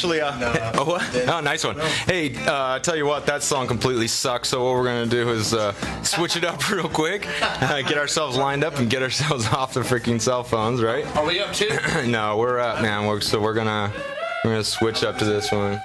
actually, oh, what? Oh, nice one. Hey, tell you what, that song completely sucks. So what we're gonna do is switch it up real quick, get ourselves lined up, and get ourselves off the freaking cell phones, right? Are we up too? No, we're up, man. We're gonna switch up to this one.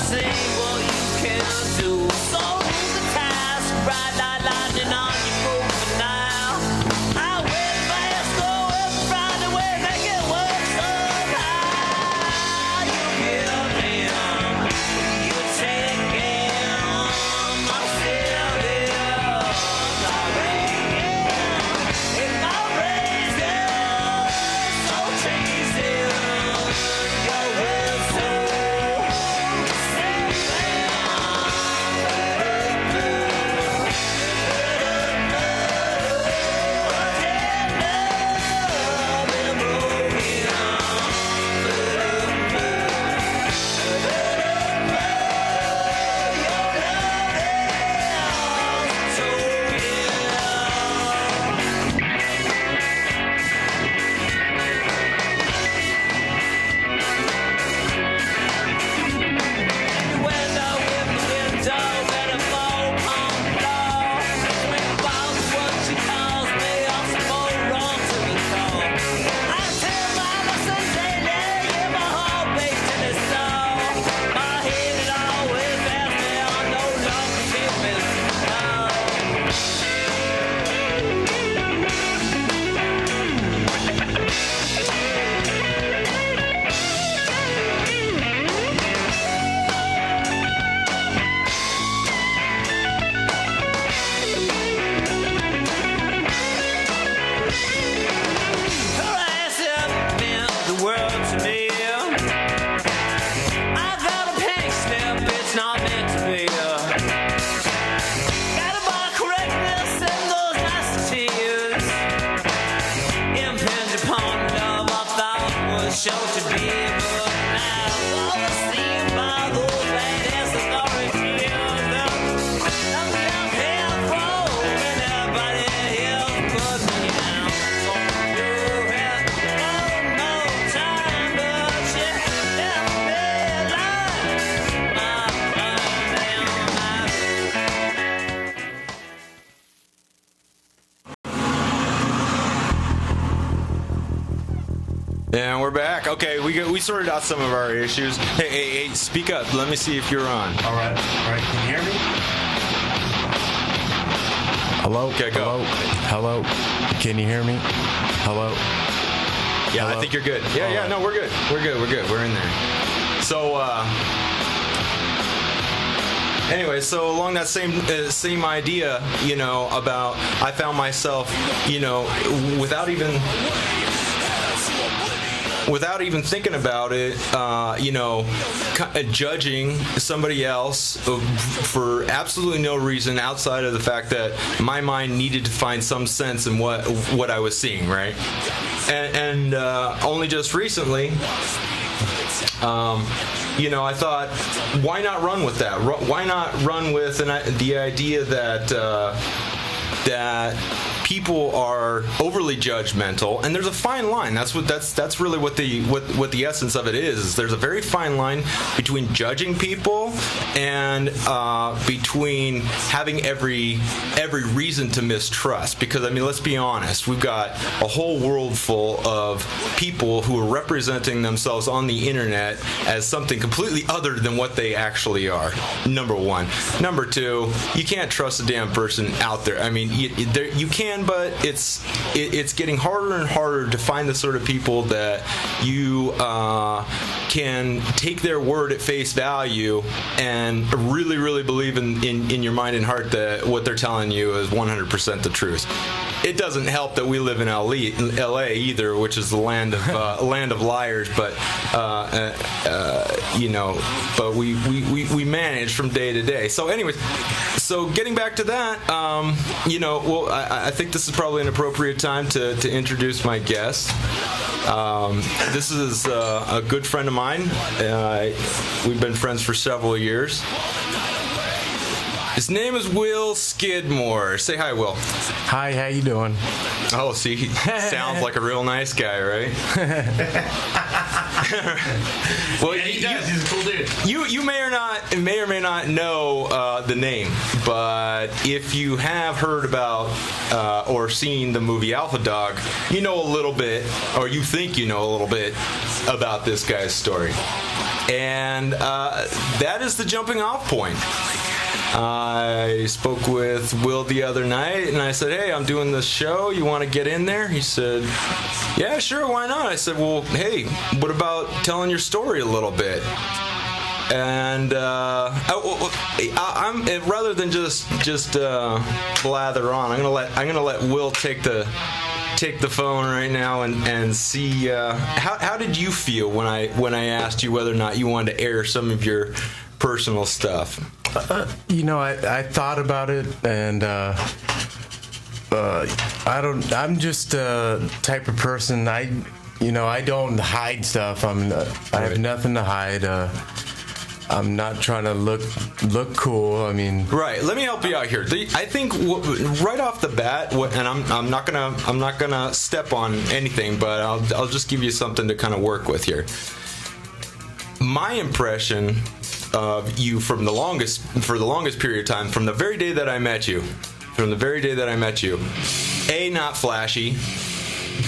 See what you can do. So the time. we're back. Okay, we sorted out some of our issues. Hey, speak up. Let me see if you're on. All right. Can you hear me? Hello? Okay, go. Hello? Can you hear me? Hello? Yeah, Hello? I think you're good. Yeah, no, we're good. We're in there. So, anyway, so along that same idea, about I found myself, without even thinking about it, judging somebody else for absolutely no reason outside of the fact that my mind needed to find some sense in what I was seeing, right? And only just recently, I thought, why not run with that? Why not run with the idea that people are overly judgmental, and there's a fine line. That's really what the essence of it is. There's a very fine line between judging people and between having every reason to mistrust. Because let's be honest, we've got a whole world full of people who are representing themselves on the internet as something completely other than what they actually are. Number one. Number two, you can't trust a damn person out there. You can, but it's getting harder and harder to find the sort of people that you can take their word at face value and really, really believe in your mind and heart that what they're telling you is 100% the truth. It doesn't help that we live in LA either, which is the land of liars. But but we manage from day to day. So, anyways, getting back to that, I think this is probably an appropriate time to introduce my guest. This is a good friend of mine. We've been friends for several years. His name is Will Skidmore. Say hi, Will. Hi, how you doing? Oh, see, he sounds like a real nice guy, right? Well, yeah, he does. He's a cool dude. You may or may not know the name, but if you have heard about or seen the movie Alpha Dog, you know a little bit, or you think you know a little bit about this guy's story, and that is the jumping off point. I spoke with Will the other night, and I said, hey, I'm doing this show. You want to get in there? He said, yeah, sure, why not? I said, well, hey, what about telling your story a little bit? And I'm rather than just blather on, I'm gonna let Will take the phone right now and see how did you feel when I asked you whether or not you wanted to air some of your personal stuff? I thought about it, and I'm just a type of person. I don't hide stuff. I have nothing to hide. I'm not trying to look cool. Right. Let me help you out here. I think right off the bat, and I'm not gonna step on anything, but I'll just give you something to kind of work with here. My impression of you for the longest period of time, from the very day that I met you, A, not flashy,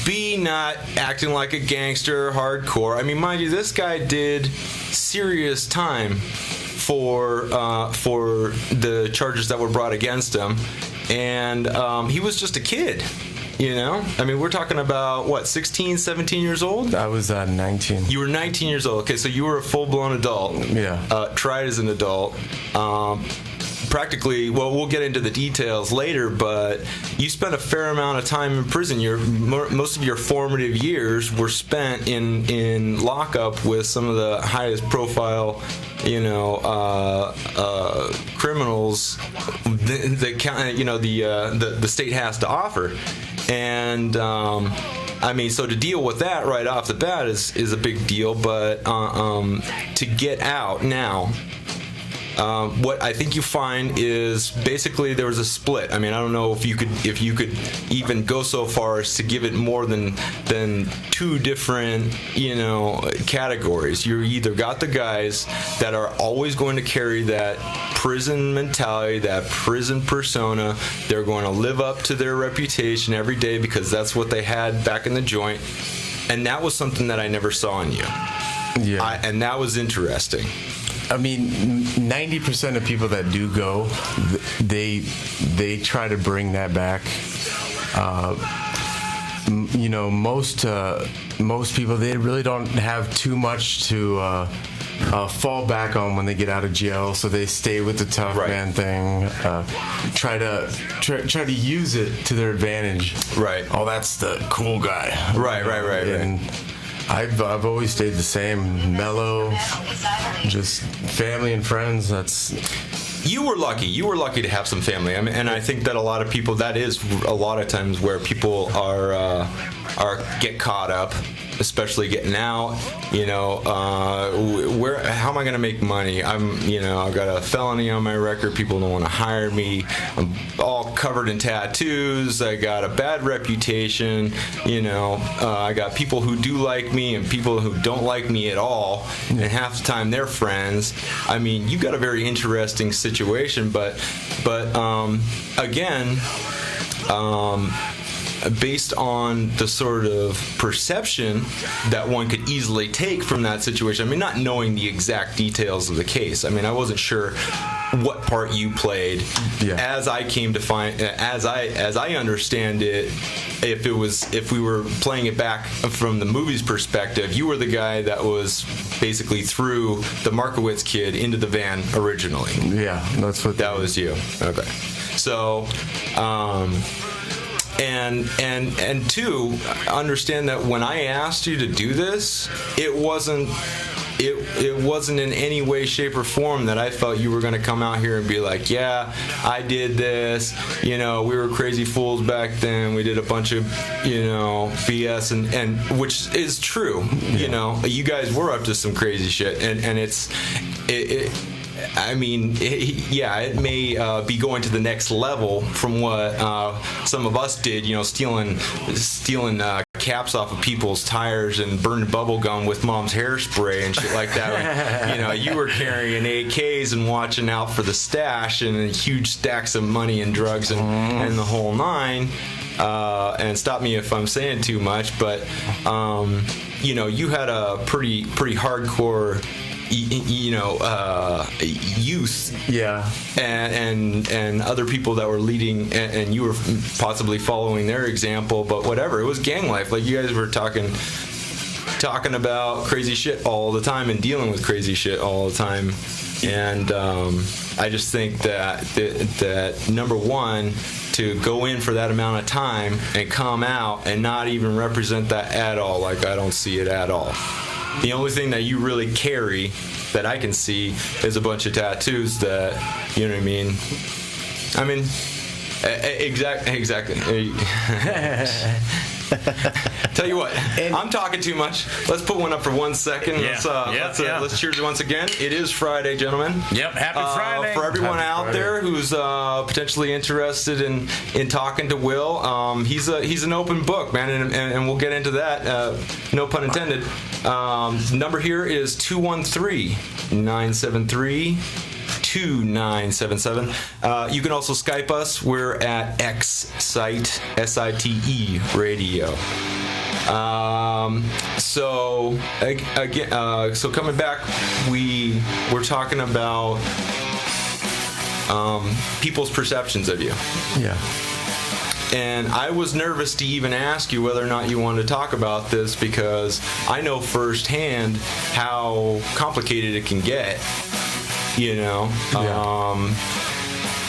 B, not acting like a gangster, hardcore. Mind you, this guy did serious time for the charges that were brought against him, and he was just a kid. We're talking about, what, 16, 17 years old? I was 19. You were 19 years old. Okay, so you were a full-blown adult. Yeah. Tried as an adult. Practically, well, we'll get into the details later, but you spent a fair amount of time in prison. Most of your formative years were spent in lockup with some of the highest profile, criminals the state has to offer. And so to deal with that right off the bat is a big deal. But to get out now, what I think you find is basically there was a split. I don't know if you could even go so far as to give it more than two different categories. You either got the guys that are always going to carry that prison mentality, that prison persona. They're going to live up to their reputation every day because that's what they had back in the joint. And that was something that I never saw in you. Yeah. And that was interesting. I mean, 90% of people that do go, they try to bring that back. You know, most people, they really don't have too much to fall back on when they get out of jail, so they stay with the tough man thing. Try to use it to their advantage. Right. Oh, that's the cool guy. Right. And I've always stayed the same, mellow, just family and friends. You were lucky. You were lucky to have some family. I mean, and I think that a lot of people, that is a lot of times where people are get caught up, especially getting out. You know, how am I going to make money? I've got a felony on my record. People don't want to hire me. I'm all covered in tattoos. I got a bad reputation. You know, I got people who do like me and people who don't like me at all. And half the time they're friends. I mean, you got a very interesting situation, but again, based on the sort of perception that one could easily take from that situation. I mean, not knowing the exact details of the case. I mean, I wasn't sure what part you played. Yeah. As I came to find, as I understand it, if we were playing it back from the movie's perspective, you were the guy that was basically threw the Markowitz kid into the van originally. Yeah, that's what that was you. Okay. So, and two, understand that when I asked you to do this, it wasn't in any way, shape, or form that I felt you were going to come out here and be like, yeah, I did this. You know, we were crazy fools back then. We did a bunch of, BS, and which is true. Yeah. You know, you guys were up to some crazy shit, and I mean, it may be going to the next level from what some of us did, stealing caps off of people's tires and burning bubble gum with mom's hairspray and shit like that. You were carrying AKs and watching out for the stash and huge stacks of money and drugs and the whole nine. And stop me if I'm saying too much, but you had a pretty hardcore youth, yeah, and other people that were leading, and you were possibly following their example, but whatever, it was gang life. Like, you guys were talking about crazy shit all the time and dealing with crazy shit all the time, and I just think that number one, to go in for that amount of time and come out and not even represent that at all, like, I don't see it at all. The only thing that you really carry that I can see is a bunch of tattoos that, you know what I mean? I mean, exactly. Tell you what, I'm talking too much. Let's put one up for 1 second. Let's cheers once again. It is Friday, gentlemen. Yep, happy Friday. For everyone out there who's potentially interested in talking to Will, he's an open book, man, and we'll get into that. No pun intended. Number here is 213-973-2977. You can also Skype us. We're at xsite, SITE radio. So coming back, we're talking about people's perceptions of you. Yeah. And I was nervous to even ask you whether or not you wanted to talk about this, because I know firsthand how complicated it can get.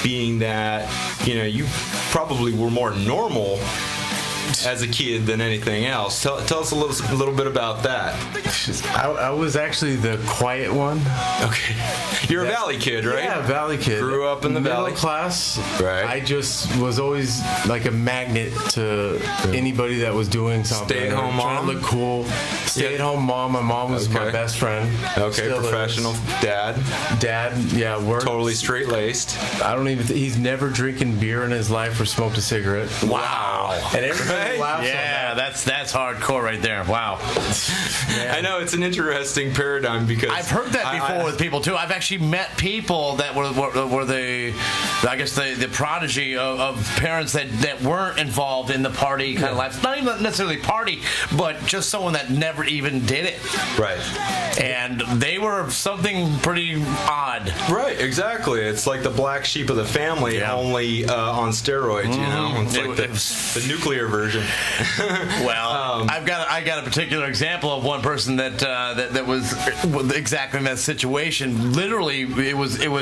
Being that, you probably were more normal as a kid than anything else. Tell us a little bit about that. I was actually the quiet one. Okay. You're a Valley kid, right? Yeah, Valley kid. Grew up in the Valley. Middle class. Right. I just was always like a magnet to anybody that was doing something. Stay-at-home mom. Trying to look cool. Stay-at-home mom. My mom was my best friend. Okay, Still professional is. dad. Yeah, works. Totally straight-laced. I don't even. He's never drinking beer in his life or smoked a cigarette. Wow. And everybody laughs. Yeah, that's hardcore right there. Wow. I know, it's an interesting paradigm because I've heard that before with people too. I've actually met people that were the I guess the prodigy of parents that weren't involved in the party kind of life. Not even necessarily party, but just someone that never even did it. Right. And they were something pretty odd. Right, exactly. It's like the black sheep of the family, only on steroids. You know, it's like the nuclear version. Well, I got a particular example of one person that was exactly in that situation. Literally, it was in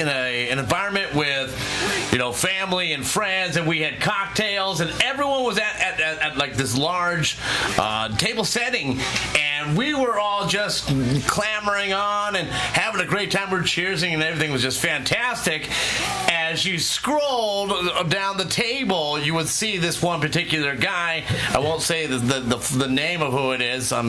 an environment with family and friends, and we had cocktails, and everyone was at like this large table setting, and we were all just clamoring on and having a great time. We were cheersing, and everything was just fantastic. As you scrolled down the table, you would see this one particular guy. I won't say the name of who it is. But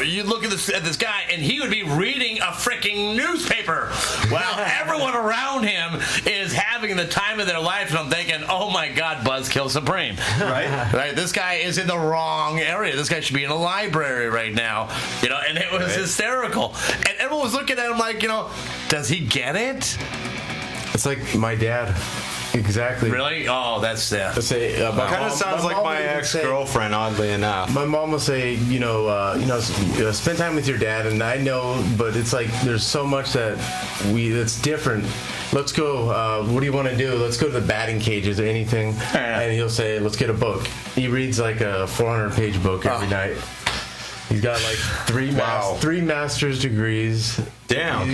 you look at this guy, and he would be reading a freaking newspaper while everyone around him is having the time of their life. And I'm thinking, oh my God, Buzzkill Supreme. Right? This guy is in the wrong area. This guy should be in a library right now. And it was hysterical. And everyone was looking at him like, does he get it? It's like my dad. Exactly. Really? Oh, that's kind of sounds like my ex-girlfriend, oddly enough. My mom will say, spend time with your dad, and I know, but it's like there's so much that's different. Let's go. What do you want to do? Let's go to the batting cages or anything. And he'll say, let's get a book. He reads like a 400-page book every night. He's got like three master's degrees. Damn.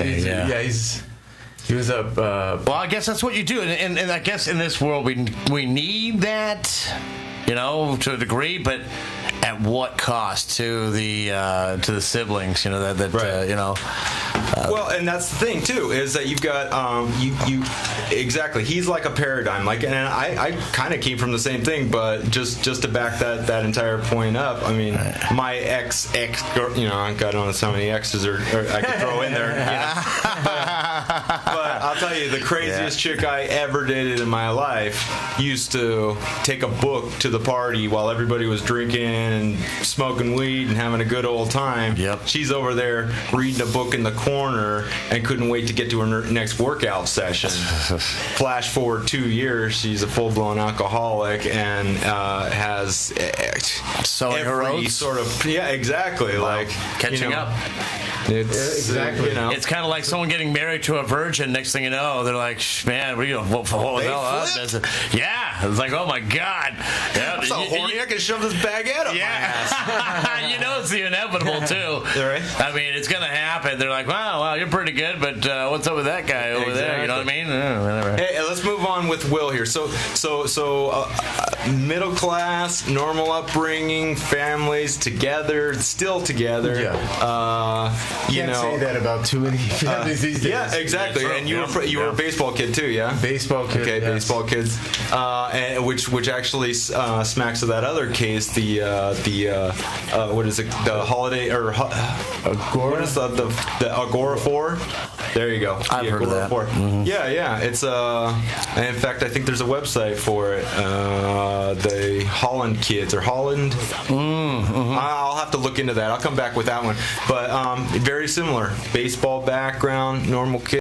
He was up. Well, I guess that's what you do, and I guess in this world we need that, to a degree, but at what cost to the siblings? Well, and that's the thing too, is that you've got you exactly. He's like a paradigm, and I kind of came from the same thing, but just to back that entire point up. I mean, my ex girl, I don't know so many exes or I could throw in there. But I'll tell you, the craziest chick I ever dated in my life used to take a book to the party while everybody was drinking and smoking weed and having a good old time. Yep. She's over there reading a book in the corner and couldn't wait to get to her next workout session. Flash forward 2 years, she's a full-blown alcoholic and has every sort of exactly. Wow. Like catching up. It's exactly. It's kind of like someone getting married to a virgin. Next thing you know, they're like, "Man, what are you doing? What the hell?" Yeah, it's like, oh my God. Yeah, I'm so horny. I can shove this baguette up my ass. It's the inevitable too. Right. I mean, it's gonna happen. They're like, wow, you're pretty good, but what's up with that guy over there? You know what I mean? Whatever. Hey, let's move on with Will here. So, middle class, normal upbringing, families together, still together. Yeah. Can't say that about too many families these days. Yeah, exactly. And you were a baseball kid too, yeah? Baseball kid. Okay, yes. Baseball kids. And which actually smacks of that other case, what is it? The holiday or Agora? What is the Agora 4? There you go. I've heard of that. Mm-hmm. Yeah. It's in fact, I think there's a website for it. The Holland kids or Holland. Mm-hmm. I'll have to look into that. I'll come back with that one. But very similar. Baseball background, normal kid.